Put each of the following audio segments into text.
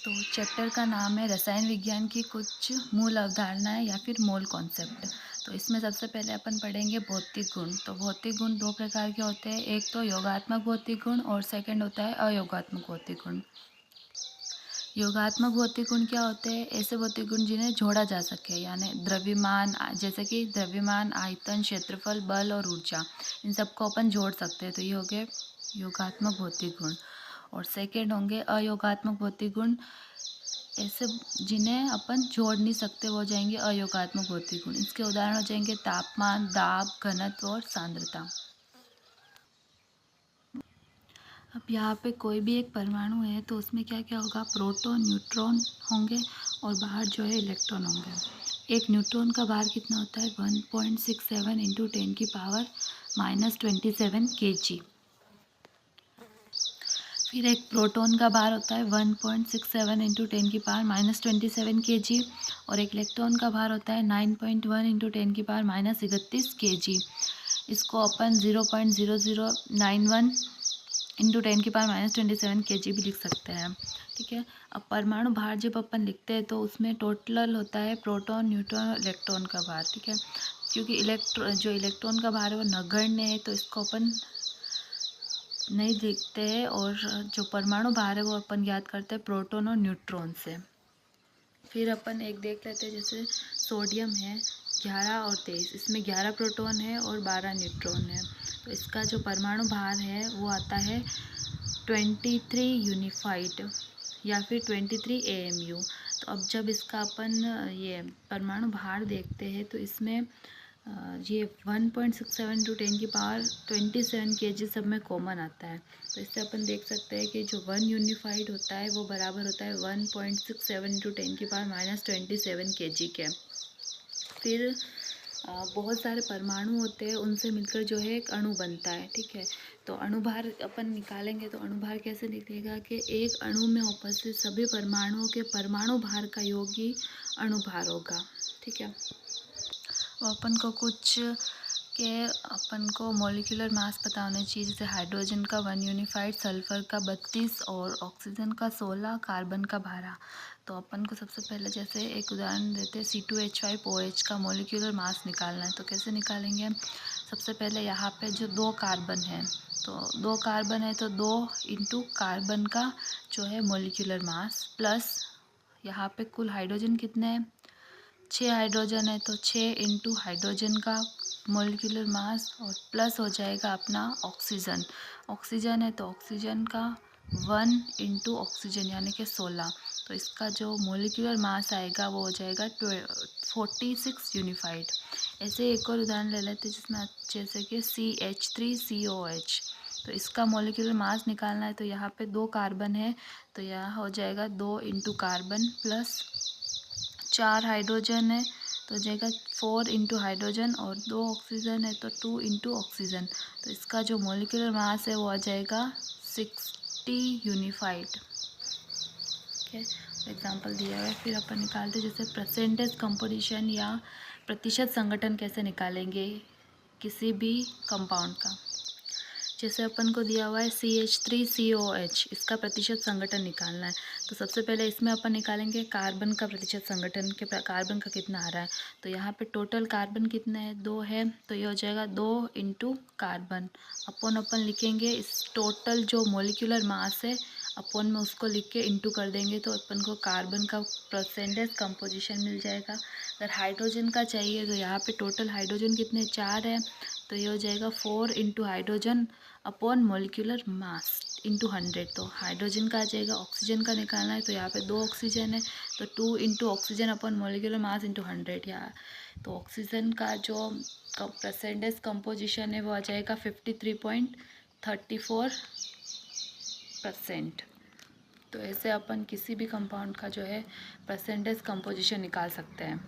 तो चैप्टर का नाम है रसायन विज्ञान की कुछ मूल अवधारणाएं या फिर मोल कॉन्सेप्ट। तो इसमें सबसे पहले अपन पढ़ेंगे भौतिक गुण। तो भौतिक गुण दो प्रकार के होते हैं, एक तो योगात्मक भौतिक गुण और सेकंड होता है अयोगात्मक भौतिक गुण। योगात्मक भौतिक गुण क्या होते हैं? ऐसे भौतिक गुण जिन्हें जोड़ा जा सके, यानी द्रव्यमान, जैसे कि द्रव्यमान, आयतन, क्षेत्रफल, बल और ऊर्जा, इन सबको अपन जोड़ सकते हैं। तो ये हो गए योगात्मक भौतिक गुण। और सेकंड होंगे अयोगात्मक भौतिक गुण, ऐसे जिन्हें अपन जोड़ नहीं सकते वो हो जाएंगे अयोगात्मक भौतिक गुण। इसके उदाहरण हो जाएंगे तापमान, दाब, घनत्व और सांद्रता। अब यहाँ पे कोई भी एक परमाणु है तो उसमें क्या क्या होगा? प्रोटॉन, न्यूट्रॉन होंगे और बाहर जो है इलेक्ट्रॉन होंगे। एक न्यूट्रॉन का भार कितना होता है? 1.67 इंटू 10 की पावर -27 kg। फिर एक प्रोटॉन का भार होता है 1.67 इंटू 10 की पावर -27 kg। और एक इलेक्ट्रॉन का भार होता है 9.1 इंटू 10 की पावर -31 kg। इसको अपन 0.0091 इंटू 10 की पावर -27 kg भी लिख सकते हैं। ठीक है। अब परमाणु भार जब अपन लिखते हैं तो उसमें टोटल होता है प्रोटॉन, न्यूट्रॉन और इलेक्ट्रॉन का भार। ठीक है। क्योंकि इलेक्ट्रॉन का भार है वो नगण्य है तो इसको अपन नहीं देखते हैं, और जो परमाणु भार है वो अपन याद करते हैं प्रोटॉन और न्यूट्रॉन से। फिर अपन एक देख लेते हैं, जैसे सोडियम है 11 और 23, इसमें 11 प्रोटॉन है और 12 न्यूट्रॉन है। तो इसका जो परमाणु भार है वो आता है 23 यूनिफाइड या फिर 23 AMU। तो अब जब इसका अपन ये परमाणु भार देखते हैं तो इसमें ये 1.67 टू 10 की पावर 27 kg सब में कॉमन आता है। तो इससे अपन देख सकते हैं कि जो 1 यूनिफाइड होता है वो बराबर होता है 1.67 टू 10 की पावर -27 kg के। फिर बहुत सारे परमाणु होते हैं, उनसे मिलकर जो है एक अणु बनता है। ठीक है। तो अणुभार अपन निकालेंगे तो अणुभार कैसे निकलेगा कि एक अणु में उपस्थित सभी परमाणुओं के परमाणु भार का योग ही अणुभार होगा। ठीक है। अपन को कुछ के अपन को मॉलिक्यूलर मास पता होना चाहिए, जैसे हाइड्रोजन का 1 यूनिफाइड, सल्फर का 32 और ऑक्सीजन का 16, कार्बन का 12। तो अपन को सबसे पहले जैसे एक उदाहरण देते हैं, C2H5OH का मॉलिक्यूलर मास निकालना है। तो कैसे निकालेंगे? सबसे पहले यहाँ पे जो 2 कार्बन है, तो 2 कार्बन है तो 2 इंटू कार्बन का जो है मॉलिक्यूलर मास, प्लस यहाँ पे कुल हाइड्रोजन कितने हैं? 6 हाइड्रोजन है तो 6 इंटू हाइड्रोजन का मॉलिक्यूलर मास, और प्लस हो जाएगा अपना ऑक्सीजन। ऑक्सीजन है तो ऑक्सीजन का 1 इंटू ऑक्सीजन यानी कि 16। तो इसका जो मॉलिक्यूलर मास आएगा वो हो जाएगा 46 यूनिफाइड। ऐसे एक और उदाहरण ले लेते हैं जिसमें जैसे कि CH3COH। तो इसका मॉलिक्यूलर मास निकालना है तो यहाँ पे 2 कार्बन है तो यहाँ हो जाएगा 2 इंटू कार्बन, प्लस 4 हाइड्रोजन है तो हो जाएगा 4 इंटू हाइड्रोजन, और 2 ऑक्सीजन है तो 2 इंटू ऑक्सीजन। तो इसका जो मॉलिक्यूलर मास है वो आ जाएगा 60 यूनिफाइड। ठीक है। एग्जाम्पल दिया हुआ है। फिर अपन निकालते जैसे परसेंटेज कंपोजिशन या प्रतिशत संगठन कैसे निकालेंगे किसी भी कंपाउंड का। जैसे अपन को दिया हुआ है CH3COH, इसका प्रतिशत संगठन निकालना है। तो सबसे पहले इसमें अपन निकालेंगे कार्बन का प्रतिशत संगठन के कार्बन का कितना आ रहा है। तो यहाँ पे टोटल कार्बन कितने हैं? 2 है तो ये हो जाएगा 2 इंटू कार्बन अपन लिखेंगे इस टोटल जो मॉलिक्यूलर मास है अपन में उसको लिख के इंटू कर देंगे तो अपन को कार्बन का परसेंटेज कंपोजिशन मिल जाएगा। अगर हाइड्रोजन का चाहिए तो यहाँ पे टोटल हाइड्रोजन कितने? 4 है तो ये हो जाएगा 4 into hydrogen upon molecular mass into 100। तो हाइड्रोजन का आ जाएगा। ऑक्सीजन का निकालना है तो यहाँ पे 2 ऑक्सीजन है तो 2 into oxygen upon molecular mass into 100। या तो ऑक्सीजन का जो परसेंटेज कंपोजिशन है वो आ जाएगा 53.34%। तो ऐसे अपन किसी भी कंपाउंड का जो है परसेंटेज कंपोजिशन निकाल सकते हैं।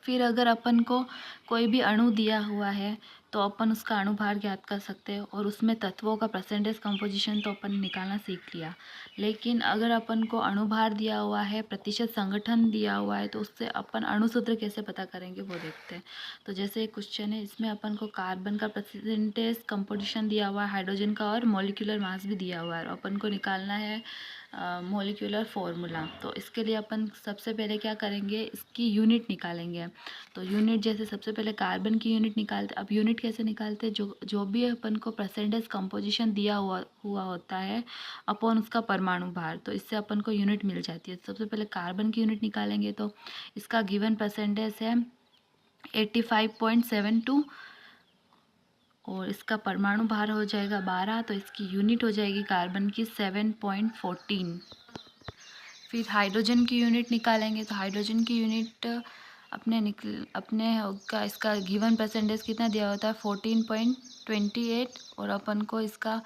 फिर अगर अपन को कोई भी अणु दिया हुआ है तो अपन उसका अणुभार ज्ञात कर सकते हैं और उसमें तत्वों का परसेंटेज कंपोजिशन तो अपन निकालना सीख लिया। लेकिन अगर अपन को अणुभार दिया हुआ है, प्रतिशत संगठन दिया हुआ है, तो उससे अपन अणुसूत्र कैसे पता करेंगे वो देखते हैं। तो जैसे एक क्वेश्चन है, इसमें अपन को कार्बन का परसेंटेज कंपोजिशन दिया हुआ है, हाइड्रोजन का और मॉलिक्यूलर मास भी दिया हुआ है और अपन को निकालना है मॉलिक्यूलर फॉर्मूला। तो इसके लिए अपन सबसे पहले क्या करेंगे, इसकी यूनिट निकालेंगे। तो यूनिट जैसे सबसे पहले कार्बन की यूनिट निकालते। अब यूनिट कैसे निकालते, जो भी अपन को परसेंटेज कंपोजिशन दिया हुआ होता है अपॉन उसका परमाणु भार, तो इससे अपन को यूनिट मिल जाती है। सबसे पहले कार्बन की यूनिट निकालेंगे, तो इसका गिवन परसेंटेज है 85.72 और इसका परमाणु भार हो जाएगा 12, तो इसकी यूनिट हो जाएगी कार्बन की 7.14। फिर हाइड्रोजन की यूनिट निकालेंगे, तो हाइड्रोजन की यूनिट अपने का इसका गिवन परसेंटेज कितना दिया होता है 14.28 और अपन को इसका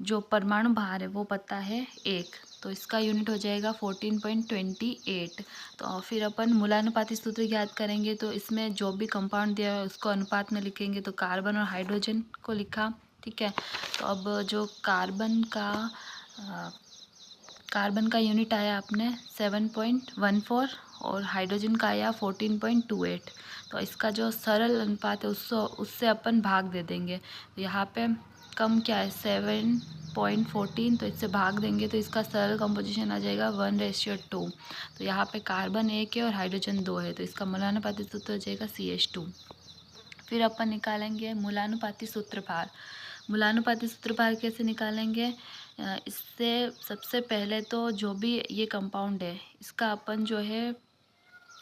जो परमाणु भार है वो पता है 1, तो इसका यूनिट हो जाएगा 14.28। तो फिर अपन मूलानुपाती सूत्र ज्ञात करेंगे, तो इसमें जो भी कंपाउंड दिया है उसको अनुपात में लिखेंगे। तो कार्बन और हाइड्रोजन को लिखा, ठीक है। तो अब जो कार्बन का यूनिट आया अपने 7.14 और हाइड्रोजन का आया 14.28। तो इसका जो सरल अनुपात है उससे अपन भाग दे देंगे। तो यहाँ पे कम क्या है 7.14, तो इससे भाग देंगे तो इसका सरल कंपोजिशन आ जाएगा 1:2। तो यहाँ पे कार्बन 1 है और हाइड्रोजन 2 है, तो इसका मूलानुपाती सूत्र हो जाएगा CH2। फिर अपन निकालेंगे मूलानुपाती सूत्रभार। मूलानुपाती सूत्रभार कैसे निकालेंगे, इससे सबसे पहले तो जो भी ये कंपाउंड है इसका अपन जो है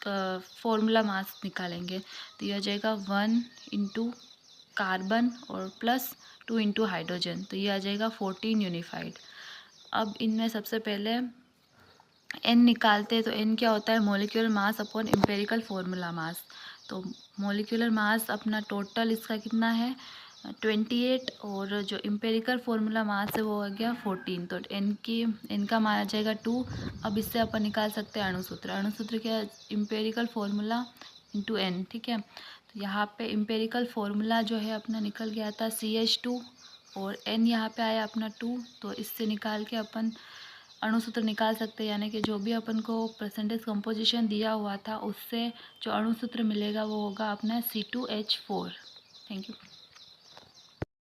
फॉर्मूला मास निकालेंगे। तो ये हो जाएगा 1 इंटू कार्बन और प्लस 2 इंटू हाइड्रोजन, तो ये आ जाएगा 14 यूनिफाइड। अब इनमें सबसे पहले n निकालते हैं, तो n क्या होता है molecular mass upon empirical formula mass. तो मॉलिक्यूलर मास अपना टोटल इसका कितना है 28 और जो एम्पेरिकल फॉर्मूला मास है वो हो गया 14। तो n का मान आ जाएगा 2। अब इससे अपन निकाल सकते हैं अणुसूत्र क्या है एम्पेरिकल फॉर्मूला इंटू n, ठीक है। तो यहाँ पे एम्पेरिकल फॉर्मूला जो है अपना निकल गया था CH2 और n यहाँ पे आया अपना 2, तो इससे निकाल के अपन अणुसूत्र निकाल सकते हैं। यानी कि जो भी अपन को परसेंटेज कंपोजिशन दिया हुआ था उससे जो अणुसूत्र मिलेगा वो होगा अपना C2H4। Thank you.